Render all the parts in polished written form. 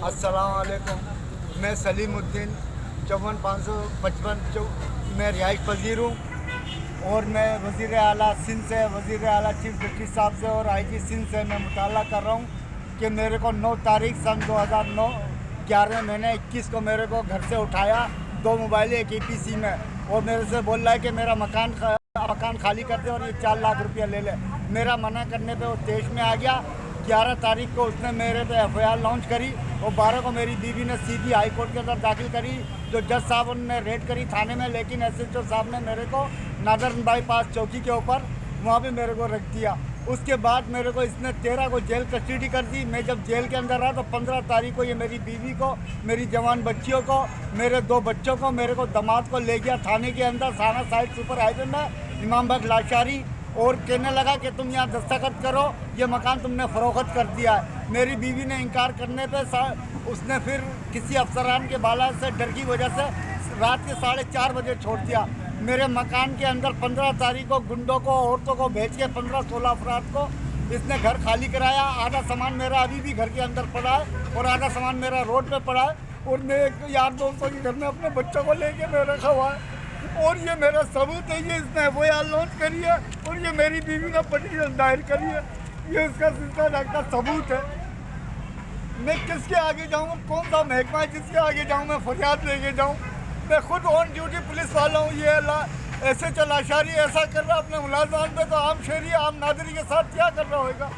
अस्सलाम वालेकुम। मैं सलीमुद्दीन 54,555 मैं रिहाइश पजीर हूँ और मैं वज़ीर आला सिंध से, वज़ीर आला चीफ जस्टिस साहब से और IG सिंध से मैं मुताला कर रहा हूँ कि मेरे को 9 तारीख सन 2009 11 महीने 21 को मेरे को घर से उठाया, 2 मोबाइल एक EPC में, और मेरे से बोल रहा है कि मेरा मकान खाली कर दे और ये 4 लाख रुपया ले ले। मेरा मना करने पे वो तेज में आ गया। 11 तारीख को उसने मेरे पे FIR लॉन्च करी और 12 को मेरी बीवी ने सीधी हाई कोर्ट के अंदर दाखिल करी, जो जज साहब ने रेड करी थाने में, लेकिन SHO साहब ने मेरे को नादर बाईपास चौकी के ऊपर वहाँ पे मेरे को रख दिया। उसके बाद मेरे को इसने 13 को जेल कस्टडी कर दी। मैं जब जेल के अंदर रहा तो 15 तारीख को ये मेरी बीवी को, मेरी जवान बच्चियों को, मेरे 2 बच्चों को, मेरे को दामाद को ले गया थाने के अंदर, साना साइड सुपर हाईवे में, इमाम बाग लाशारी, और कहने लगा कि तुम यहाँ दस्तखत करो, ये मकान तुमने फ़रोख्त कर दिया है। मेरी बीवी ने इनकार करने पे उसने फिर किसी अफसरान के बाला से डर की वजह से रात के 4:30 बजे छोड़ दिया। मेरे मकान के अंदर 15 तारीख को गुंडों को, औरतों को भेज के 15-16 अफराद को इसने घर खाली कराया। आधा सामान मेरा अभी भी घर के अंदर पड़ा है और आधा सामान मेरा रोड पे पड़ा है, और मैं एक यार दोस्तों के घर में अपने बच्चों को लेके मैं रखा हुआ है। और ये मेरा सबूत है, ये इसने FIR लॉन्च करी है और ये मेरी बीवी ने पटिशन दायर करी है, ये इसका सिलसिला का सबूत है। मैं किसके आगे जाऊँ, कौन सा महकमा है जिसके आगे जाऊँ मैं फरियाद लेके जाऊँ? मैं खुद ऑन ड्यूटी पुलिस वाला हूँ। ये SHO लाशारी ऐसा कर रहा अपने मुलाजमान पे, तो आम शहरी आम नागरिक के साथ क्या कर रहा होगा?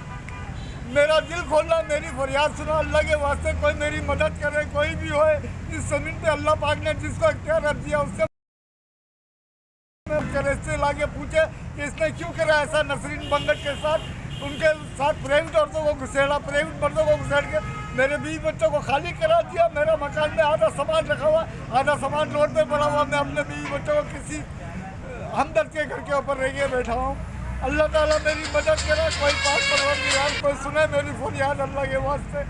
मेरा दिल खोलना, मेरी फरियाद सुनो, अल्लाह के वास्ते कोई मेरी मदद करे, कोई भी हो। इस ज़मीन पे अल्लाह पाक ने जिसको इख्तियार दिया उससे से लाके पूछे कि इसने क्यों करा ऐसा नसरीन बंगट के साथ, उनके साथ प्राइवेट औरतों को घुसेड़ा, प्राइवेट मर्दों को घुसेड़ के मेरे 20 बच्चों को खाली करा दिया। मेरा मकान में आधा सामान रखा हुआ, आधा सामान रोड पे पड़ा हुआ। मैं अपने 20 बच्चों को किसी हमदर्द के घर के ऊपर रह के बैठा हूँ। अल्लाह ताला मेरी मदद करे, कोई पाक परवरदिगार कोई सुने मेरी फरियाद अल्लाह के वास्ते।